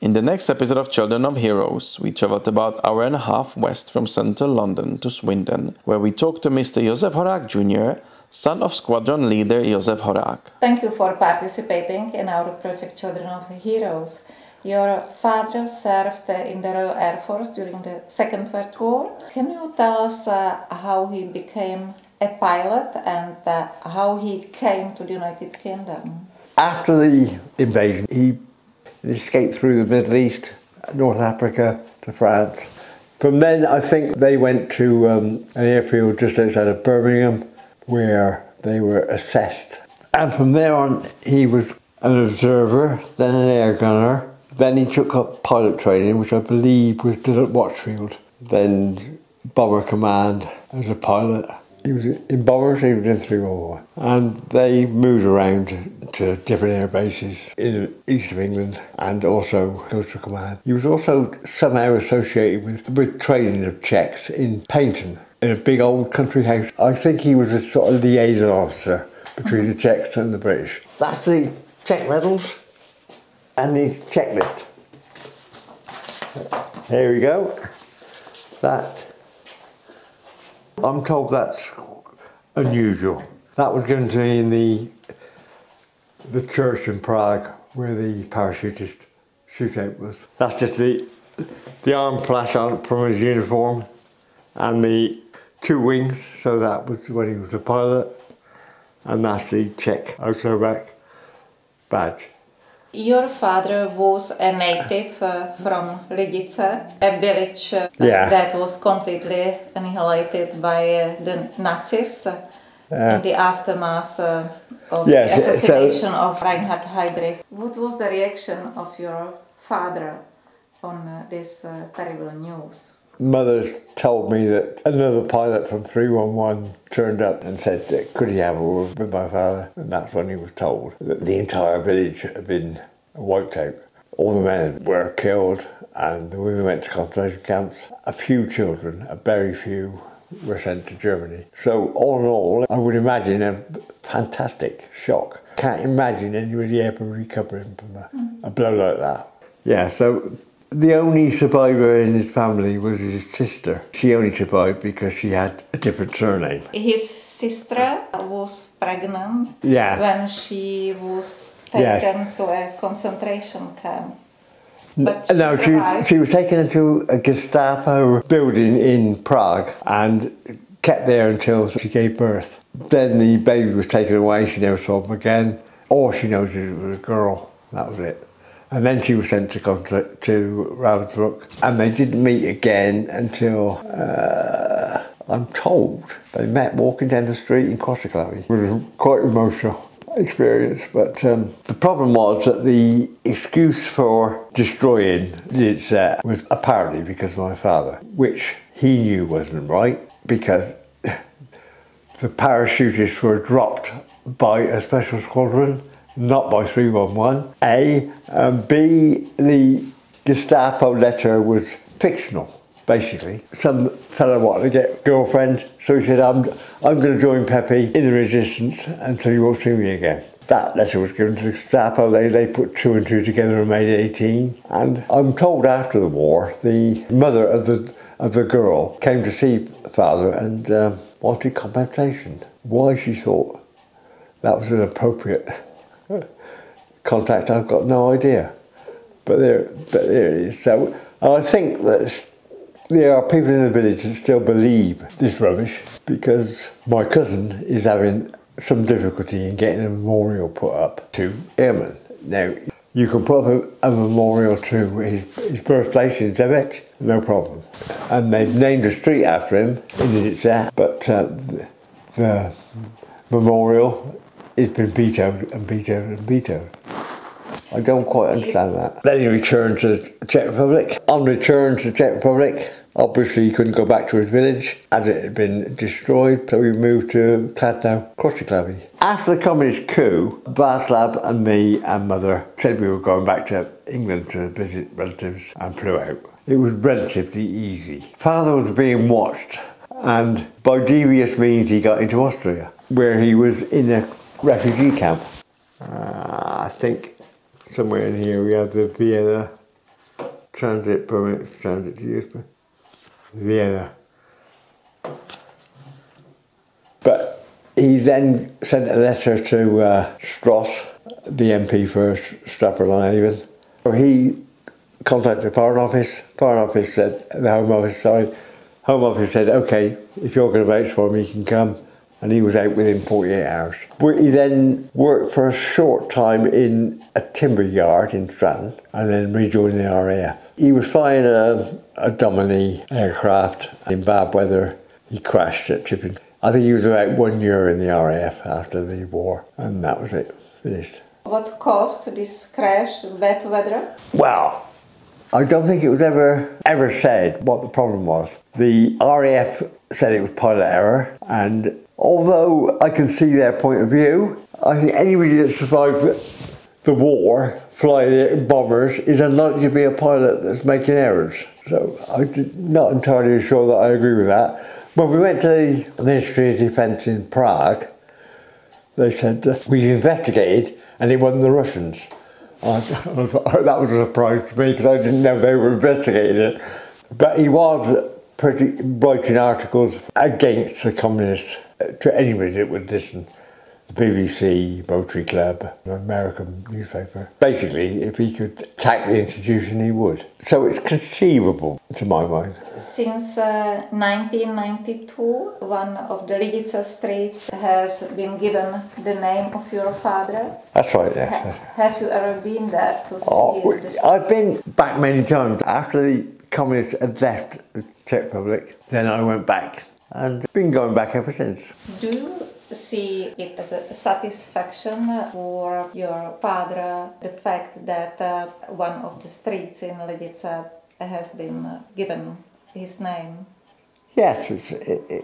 In the next episode of Children of Heroes, we traveled about an hour and a half west from central London to Swindon, where we talked to Mr. Josef Horák Jr., son of squadron leader Josef Horák. Thank you for participating in our project Children of Heroes. Your father served in the Royal Air Force during the Second World War. Can you tell us how he became a pilot and how he came to the United Kingdom? After the invasion, he escaped through the Middle East, North Africa to France. From then, I think they went to an airfield just outside of Birmingham, where they were assessed. And from there on, he was an observer, then an air gunner. Then he took up pilot training, which I believe was done at Watchfield. Then Bomber Command as a pilot. He was in bombers, he was in 311. And they moved around to different air bases in the east of England and also Coastal Command. He was also somehow associated with training of Czechs in Paignton, in a big old country house. I think he was a sort of liaison officer between the Czechs and the British. That's the Czech medals and the checklist. Here we go. I'm told that's unusual. That was given to me in the church in Prague where the parachutist shootout was. That's just the arm flash on from his uniform and the 2 wings, so that was when he was a pilot, and that's the Czech Slovak badge. Your father was a native from Lidice, a village that was completely annihilated by the Nazis in the aftermath of the assassination of Reinhard Heydrich. What was the reaction of your father on this terrible news? Mother told me that another pilot from 311 turned up and said, could he have a word with my father? And that's when he was told that the entire village had been wiped out. All the men were killed and the women went to concentration camps. A few children, a very few, were sent to Germany. So all in all, I would imagine a fantastic shock. Can't imagine anybody ever recovering from a blow like that. Yeah, so the only survivor in his family was his sister. She only survived because she had a different surname. His sister was pregnant when she was taken to a concentration camp. But she was taken into a Gestapo building in Prague and kept there until she gave birth. Then the baby was taken away, she never saw him again. All she knows is it was a girl, that was it. And then she was sent to Ravensbrück, and they didn't meet again until, I'm told, they met walking down the street in Crossiclary. It was quite emotional experience, but the problem was that the excuse for destroying the set was apparently because of my father, which he knew wasn't right, because the parachutists were dropped by a special squadron, not by 311, A, and B, the Gestapo letter was fictional, basically. Some fellow wanted to get girlfriend, so he said, I'm going to join Pepe in the resistance until you won't see me again. That letter was given to the Gestapo, they put 2 and 2 together and made 18. And I'm told after the war, the mother of the girl came to see father and wanted compensation. Why she thought that was an appropriate contact, I've got no idea. But there it is. So I think that there are people in the village that still believe this rubbish, because my cousin is having some difficulty in getting a memorial put up to airmen. Now, You can put up a memorial to his birthplace in Zebec, no problem. And they've named a street after him in Lidice, but the memorial has been vetoed and vetoed and vetoed. I don't quite understand that. Then he returned to the Czech Republic. On return to the Czech Republic, obviously he couldn't go back to his village as it had been destroyed, so he moved to Kladno, Krotiklavy. After the communist coup, Václav and me and Mother said we were going back to England to visit relatives and flew out. It was relatively easy. Father was being watched, and by devious means he got into Austria, where he was in a refugee camp. I think somewhere in here we have the Vienna transit permit, transit to use for Vienna. But he then sent a letter to Stross, the MP for Stratford-on-Avon. He contacted the Foreign Office. Foreign Office said, the Home Office said, okay, if you're going to vouch for him, he can come. And he was out within 48 hours. He then worked for a short time in a timber yard in Stratton and then rejoined the RAF. He was flying a Domini aircraft. In bad weather, he crashed at Chipping. I think he was about 1 year in the RAF after the war, and that was it, finished. What caused this crash, bad weather? Well, I don't think it was ever said what the problem was. The RAF said it was pilot error, and although I can see their point of view, I think anybody that survived the war, flying bombers, is unlikely to be a pilot that's making errors. So I'm not entirely sure that I agree with that. When we went to the Ministry of Defence in Prague, they said, we investigated and it wasn't the Russians. That was a surprise to me because I didn't know they were investigating it. But he was writing articles against the communists to anybody that would listen. The BBC, Rotary Club, an American newspaper. Basically, if he could attack the institution, he would. So it's conceivable, to my mind. Since 1992, one of the Lidice streets has been given the name of your father. That's right, yes. Have you ever been there to see the street? I've been back many times. After the communists had left the Czech Republic, then I went back and been going back ever since. Do you see it as a satisfaction for your father, the fact that one of the streets in Lidice has been given his name? Yes,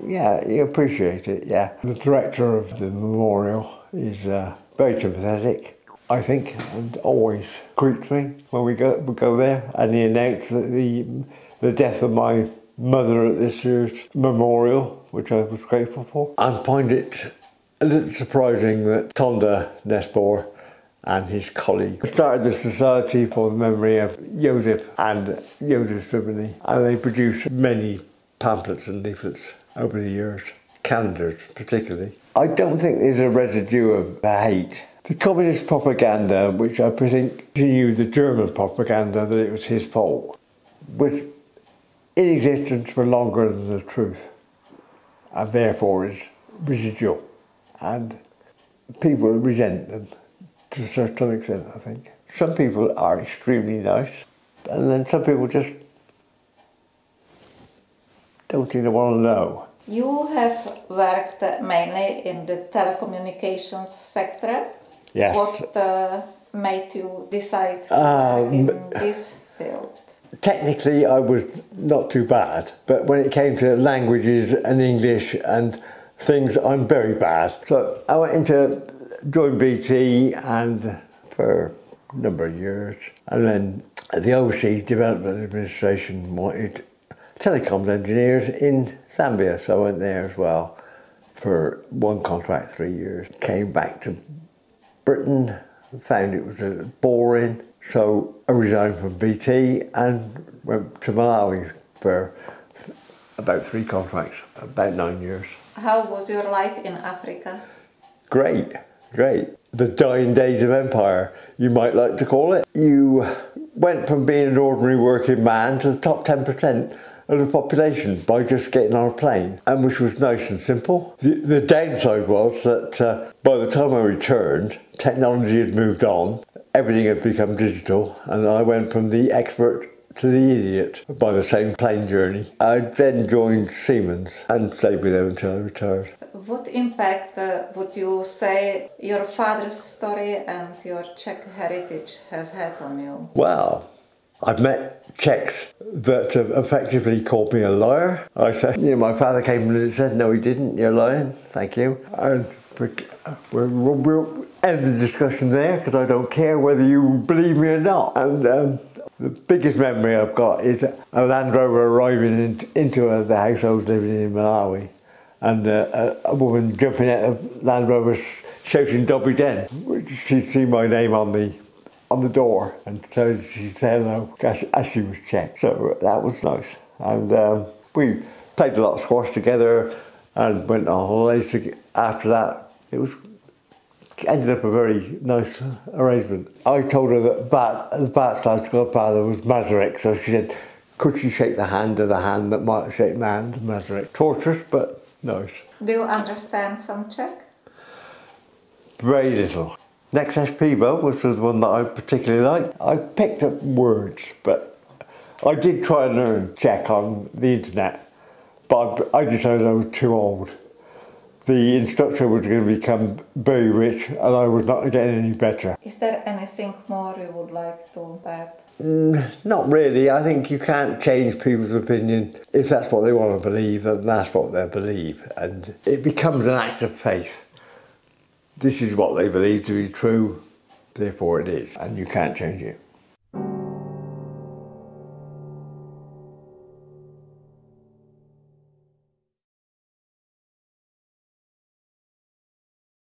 yeah, you appreciate it, yeah. The director of the memorial is very sympathetic, I think, and always greets me when we go there. And he announced that the death of my mother at this year's memorial, which I was grateful for. I find it a little surprising that Tonda Nespor and his colleague started the Society for the Memory of Joseph and Joseph Stribany, and they produced many pamphlets and leaflets over the years, calendars particularly. I don't think there's a residue of hate. The communist propaganda, which I think continued the German propaganda that it was his fault, was in existence for longer than the truth, and therefore is residual, and people resent them to a certain extent, I think. Some people are extremely nice, and then some people just don't seem to want to know. You have worked mainly in the telecommunications sector. Yes. What made you decide to work in this field? Technically, I was not too bad, but when it came to languages and English and things, I'm very bad. So I went into joined BT and for a number of years, and then the Overseas Development Administration wanted telecoms engineers in Zambia, so I went there as well for one contract, 3 years. Came back to Britain, found it was boring, so I resigned from BT and went to Malawi for about 3 contracts, about 9 years. How was your life in Africa? Great, great. The dying days of empire, you might like to call it. You went from being an ordinary working man to the top 10% of the population by just getting on a plane, and which was nice and simple. The downside was that by the time I returned, technology had moved on, everything had become digital, and I went from the expert to the idiot by the same plane journey. I then joined Siemens and stayed with them until I retired. What impact would you say your father's story and your Czech heritage has had on you? Well, I've met Czechs that have effectively called me a liar. I said, my father came and said, no, he didn't, you're lying, thank you. And we'll end the discussion there, because I don't care whether you believe me or not. And the biggest memory I've got is a Land Rover arriving into the house I was living in Malawi, and a woman jumping out of Land Rover shouting "Dobry Den." She'd seen my name on the door, and so she said hello, as she was Czech. So that was nice. And we played a lot of squash together and went on holidays after that. It was ended up a very nice arrangement. I told her that the Bart's godfather was Masaryk, so she said, could she shake the hand of the hand that might shake the hand of Masaryk? Torturous, but nice. Do you understand some Czech? Very little. Next Pivo, which was the one that I particularly liked. I picked up words, but I did try and learn Czech on the internet, but I decided I was too old. The instructor was going to become very rich, and I was not getting any better. Is there anything more you would like to add? Not really. I think you can't change people's opinion. If that's what they want to believe, then that's what they believe. And it becomes an act of faith. This is what they believe to be true, therefore it is, and you can't change it.